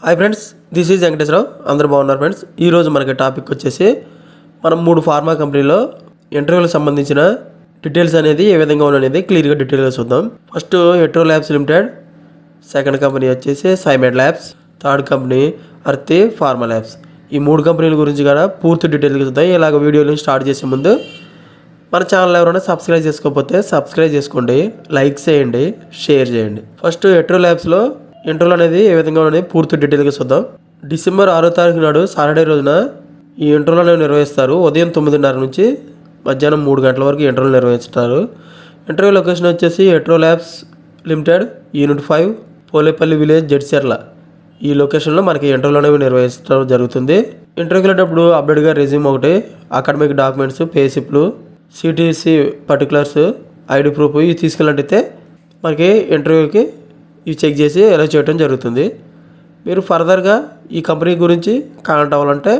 Hi friends, this is Venkateswara Rao. అందరూ బాగున్నారు friends. ఈరోజు మనకి టాపిక్ వచ్చేసి మనం 3 ఫార్మా కంపెనీలో ఇంటర్వ్యూలకు సంబంధించిన డీటెయిల్స్ అనేది ఏ విధంగా ఉన్నది క్లియర్గా డీటెయిల్గా చూద్దాం. First Hetero labs limited, second company వచ్చేసి Symed labs, third company Aarti pharma labs. ఈ 3 కంపెనీల గురించి కూడా పూర్తి డీటెయిల్గా చూద్దాం. ఇలాగ వీడియోని స్టార్ట్ చేసే ముందు మన ఛానల్ ఎవరైనా సబ్స్క్రైబ్ చేసుకోకపోతే సబ్స్క్రైబ్ చేసుకోండి, లైక్ చేయండి, షేర్ చేయండి. ఫస్ట్ హెట్రో ల్యాబ్స్లో ఇంటర్వ్యూ అనేది ఏ విధంగా ఉన్నది పూర్తి డీటెయిల్గా చూద్దాం. డిసెంబర్ 6వ తారీఖు నాడు సాటర్డే రోజున ఈ ఇంటర్వ్యూలు అనేవి నిర్వహిస్తారు. ఉదయం 9:30 నుంచి మధ్యాహ్నం 3 గంటల వరకు ఇంటర్వ్యూలు నిర్వహిస్తారు. ఇంటర్వ్యూ లొకేషన్ వచ్చేసి Hetero labs limited, unit 5, Polepally village, Jadcherla. ఈ లొకేషన్లో మనకి ఇంటర్వ్యూలు అనేవి నిర్వహించడం జరుగుతుంది. ఇంటర్వ్యూకి వెళ్ళేటప్పుడు అప్డేట్గా రెజ్యూమ్ ఒకటి, అకాడమిక్ డాక్యుమెంట్స్, పేసిప్లు, సిటీసీ పర్టికులర్స్, ఐడి ప్రూఫ్ ఇవి తీసుకెళ్ళినట్టయితే మనకి ఇంటర్వ్యూకి ఇవి చెక్ చేసి ఎలా చేయడం జరుగుతుంది. మీరు ఫర్దర్గా ఈ కంపెనీ గురించి కాంటాక్ట్ అవ్వాలంటే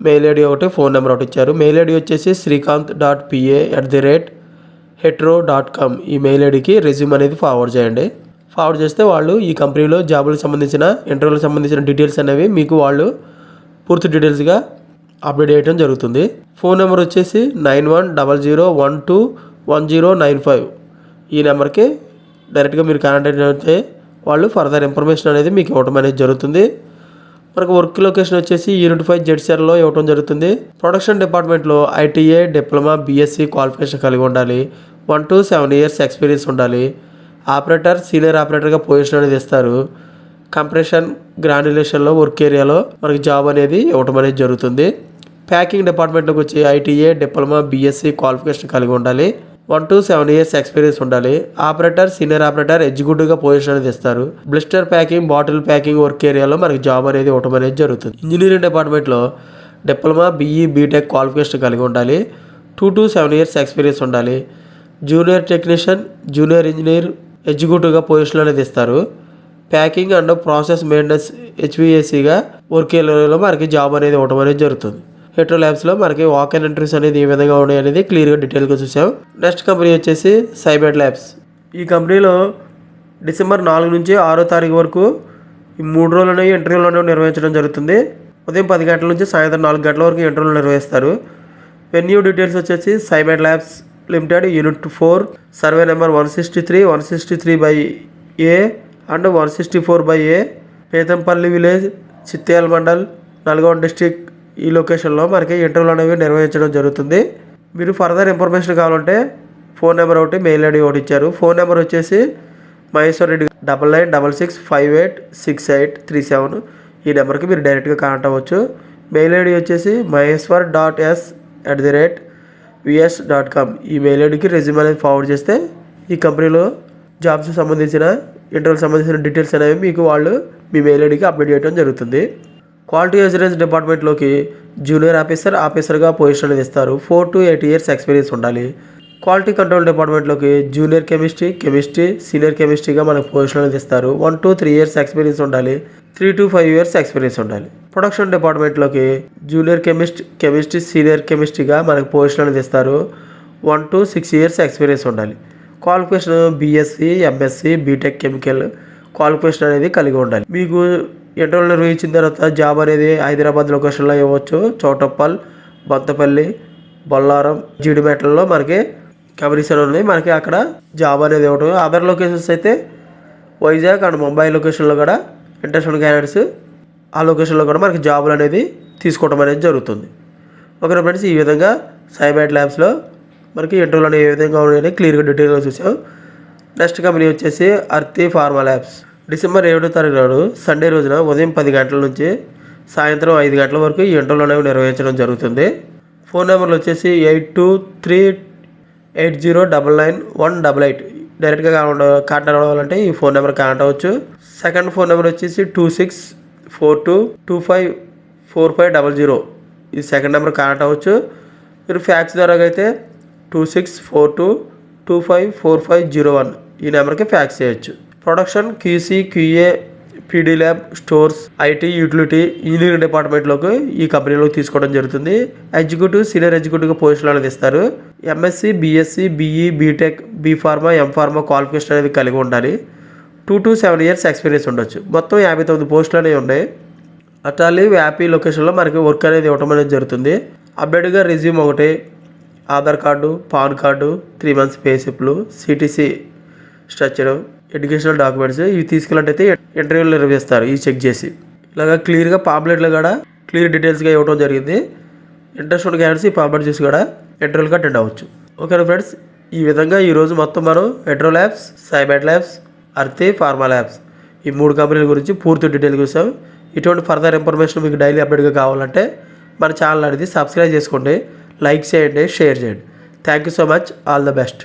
మెయిల్ ఐడి ఒకటి, ఫోన్ నెంబర్ ఒకటి ఇచ్చారు. మెయిల్ ఐడి వచ్చేసి srikanth.pa@hetero.com. ఈ మెయిల్ ఐడికి రెజ్యూమ్ అనేది ఫార్వర్డ్ చేయండి. ఫార్వర్డ్ చేస్తే వాళ్ళు ఈ కంపెనీలో జాబులకు సంబంధించిన ఇంటర్వ్యూలకు సంబంధించిన డీటెయిల్స్ అనేవి మీకు వాళ్ళు పూర్తి డీటెయిల్స్గా అప్డేట్ చేయడం జరుగుతుంది. ఫోన్ నెంబర్ వచ్చేసి 9100121095. ఈ నెంబర్కి డైరెక్ట్గా మీరు కాంటాక్ట్ అయితే వాళ్ళు ఫర్దర్ ఇన్ఫర్మేషన్ అనేది మీకు ఇవ్వడం అనేది జరుగుతుంది. మనకు వర్క్ లొకేషన్ వచ్చేసి యూనిట్ 5 జెడ్సీఆర్లో ఇవ్వడం జరుగుతుంది. ప్రొడక్షన్ డిపార్ట్మెంట్లో ఐటీఏ, డిప్లొమా, బీఎస్సీ క్వాలిఫికేషన్ కలిగి ఉండాలి. 1 to 7 years ఎక్స్పీరియన్స్ ఉండాలి. ఆపరేటర్, సీనియర్ ఆపరేటర్గా పొజిషన్ అనేది ఇస్తారు. కంప్రెషన్ గ్రాడ్యులేషన్లో వర్క్ ఏరియాలో మనకి జాబ్ అనేది ఇవ్వడం అనేది జరుగుతుంది. ప్యాకింగ్ డిపార్ట్మెంట్లోకి వచ్చి ఐటీఏ, డిప్లొమా, బీఎస్సీ క్వాలిఫికేషన్ కలిగి ఉండాలి. 1 to 7 years ఎక్స్పీరియన్స్ ఉండాలి. ఆపరేటర్, సీనియర్ ఆపరేటర్ ఎగ్జిక్యూటివ్గా పొజిషన్ అనేది ఇస్తారు. Blister packing, bottle packing work ఏరియాలో మనకి జాబ్ అనేది ఇవ్వడం అనేది జరుగుతుంది. ఇంజనీరింగ్ డిపార్ట్మెంట్లో డిప్లొమా, బీఈ, బీటెక్ క్వాలిఫికేషన్ కలిగి ఉండాలి. 2 to 7 years ఎక్స్పీరియన్స్ ఉండాలి. జూనియర్ టెక్నీషియన్, జూనియర్ ఇంజనీర్ ఎగ్జిక్యూటివ్గా పొజిషన్ అనేది ఇస్తారు. ప్యాకింగ్ అండ్ ప్రాసెస్ మెయింటెనెన్స్ హెచ్విఏసీగా వర్క్ ఏరియాలో మనకి జాబ్ అనేది ఇవ్వడం అనేది జరుగుతుంది. హెట్రో ల్యాబ్స్లో మనకి వాక్ అండ్ ఇంటర్వ్యూస్ అనేది ఏ విధంగా ఉన్నాయి అనేది క్లియర్గా డీటెయిల్గా చూసాం. నెక్స్ట్ కంపెనీ వచ్చేసి సైమెడ్ ల్యాబ్స్. ఈ కంపెనీలో డిసెంబర్ 4 నుంచి 6వ తారీఖు వరకు ఈ 3 రోజులు అనేవి ఇంటర్వ్యూలు అనేవి నిర్వహించడం జరుగుతుంది. ఉదయం 10 గంటల నుంచి సాయంత్రం 4 గంటల వరకు ఇంటర్వ్యూలు నిర్వహిస్తారు. వెన్యూ డీటెయిల్స్ వచ్చేసి Symed labs limited, unit 4, survey number 163, 163/A and 164/A, Pethampalli village, Chityal mandal, Nalgonda district. ఈ లొకేషన్లో మనకి ఇంటర్వ్యూలు అనేవి నిర్వహించడం జరుగుతుంది. మీరు ఫర్దర్ ఇన్ఫర్మేషన్ కావాలంటే ఫోన్ నెంబర్ ఒకటి, మెయిల్ ఐడి ఒకటి ఇచ్చారు. ఫోన్ నెంబర్ వచ్చేసి మహేశ్వర్ రెడ్డి 9966586837. ఈ నెంబర్కి మీరు డైరెక్ట్గా కాంటాక్ట్ అవ్వచ్చు. మెయిల్ ఐడి వచ్చేసి maheshwar.s@vs.com. ఈ మెయిల్ ఐడికి రెజ్యూమ్ అనేది ఫార్వర్డ్ చేస్తే ఈ కంపెనీలో జాబ్స్కి సంబంధించిన ఇంటర్వ్యూకి సంబంధించిన డీటెయిల్స్ అనేవి మీకు వాళ్ళు మీ మెయిల్ ఐడికి అప్డేట్ చేయడం జరుగుతుంది. క్వాలిటీ అష్యూరెన్స్ డిపార్ట్మెంట్లోకి జూనియర్ ఆఫీసర్గా పొజిషన్ అనేది ఇస్తారు. 4 to 8 years ఎక్స్పీరియన్స్ ఉండాలి. క్వాలిటీ కంట్రోల్ డిపార్ట్మెంట్లోకి జూనియర్ కెమిస్ట్రీ, సీనియర్ కెమిస్ట్రీగా మనకు పొజిషన్ అనేది ఇస్తారు. 1 to 3 years ఎక్స్పీరియన్స్ ఉండాలి. 3 to 5 years ఎక్స్పీరియన్స్ ఉండాలి. ప్రొడక్షన్ డిపార్ట్మెంట్లోకి జూనియర్ కెమిస్ట్రీ, సీనియర్ కెమిస్ట్రీగా మనకు పొజిషన్ అనేది ఇస్తారు. 1 to 6 years ఎక్స్పీరియన్స్ ఉండాలి. Qualification BSc, MSc, BTech chemical qualification అనేది కలిగి ఉండాలి. మీకు ఇంటర్వ్యూ నిర్వహించిన తర్వాత జాబ్ అనేది హైదరాబాద్ లొకేషన్లో ఇవ్వచ్చు. చౌటప్పల్, బొంతపల్లి, బొల్లారం, జీడిమెట్లలో మనకి కంపెనీస్ ఉన్నాయి. మనకి అక్కడ జాబ్ అనేది ఇవ్వడం. అదర్ లొకేషన్స్ అయితే వైజాగ్ అండ్ ముంబై లొకేషన్లో కూడా ఇంటర్నేషనల్ క్యాండిడేట్స్ ఆ లొకేషన్లో కూడా మనకి జాబులు అనేది తీసుకోవడం అనేది జరుగుతుంది. ఓకే ఫ్రెండ్స్, ఈ విధంగా సైమెడ్ ల్యాబ్స్లో మనకి ఇంటర్వ్యూలు అనేవి ఏ విధంగా ఉన్నాయని క్లియర్గా డీటెయిల్గా చూసాం. నెక్స్ట్ కంపెనీ వచ్చేసి అర్తి ఫార్మా ల్యాబ్స్. డిసెంబర్ 7వ తారీఖు నాడు సండే రోజున ఉదయం 10 గంటల నుంచి సాయంత్రం 5 గంటల వరకు ఈ ఇంటర్వ్యూలు అనేవి నిర్వహించడం జరుగుతుంది. ఫోన్ నెంబర్లు వచ్చేసి 8238099188. డైరెక్ట్గా కాంటాక్ట్ అవ్వాలంటే ఈ ఫోన్ నెంబర్ కాంటాక్ట్ అవ్వచ్చు. సెకండ్ ఫోన్ నెంబర్ వచ్చేసి 2642254500. ఈ సెకండ్ నెంబర్ కాంటాక్ట్ అవ్వచ్చు. మీరు ఫ్యాక్స్ ద్వారా అయితే 2642254501 ఈ నెంబర్కి ఫ్యాక్స్ చేయొచ్చు. Production, QC, QA, PD lab, stores, IT, utility, engineering డిపార్ట్మెంట్లోకి ఈ కంపెనీలోకి తీసుకోవడం జరుగుతుంది. ఎగ్జిక్యూటివ్, సీనియర్ ఎగ్జిక్యూటివ్గా పొజిషన్ అనేది ఇస్తారు. MSc, BSc, BE, BTech, B pharma, M pharma qualification అనేది కలిగి ఉండాలి. 2 to 7 years ఎక్స్పీరియన్స్ ఉండొచ్చు. మొత్తం 59 పోస్టులు అనేవి ఉన్నాయి. అటాలి హ్యాపీ లొకేషన్లో మనకి వర్క్ అనేది ఇవ్వటం అనేది జరుగుతుంది. అప్డేట్గా రెజ్యూమ్ ఒకటి, Aadhaar card, PAN card, 3 months pay స్లిప్లు, సిటీసీ స్ట్రక్చరు, ఎడ్యుకేషనల్ డాక్యుమెంట్స్ ఇవి తీసుకెళ్ళినట్టయితే ఇంటర్వ్యూలు నిర్వహిస్తారు. ఇవి చెక్ చేసి ఇలాగ క్లియర్గా పాంప్లెట్లు కూడా క్లియర్ డీటెయిల్స్గా ఇవ్వడం జరిగింది. ఇంట్రెస్ట్ ఉన్న క్యాండిడేట్స్ ఈ పాంప్లెట్ చూసి కూడా ఇంటర్వ్యూలకు అటెండ్ అవ్వచ్చు. ఓకేనా ఫ్రెండ్స్, ఈ విధంగా ఈరోజు మొత్తం మనం హెడ్రో ల్యాబ్స్, సైబాట్ ల్యాబ్స్, అర్తి ఫార్మా ల్యాబ్స్ ఈ 3 కంపెనీల గురించి పూర్తి డీటెయిల్ చూసాం. ఇటువంటి ఫర్దర్ ఇన్ఫర్మేషన్ మీకు డైలీ అప్డేట్గా కావాలంటే మన ఛానల్ అనేది సబ్స్క్రైబ్ చేసుకోండి, లైక్ చేయండి, షేర్ చేయండి. Thank you so much. All the best.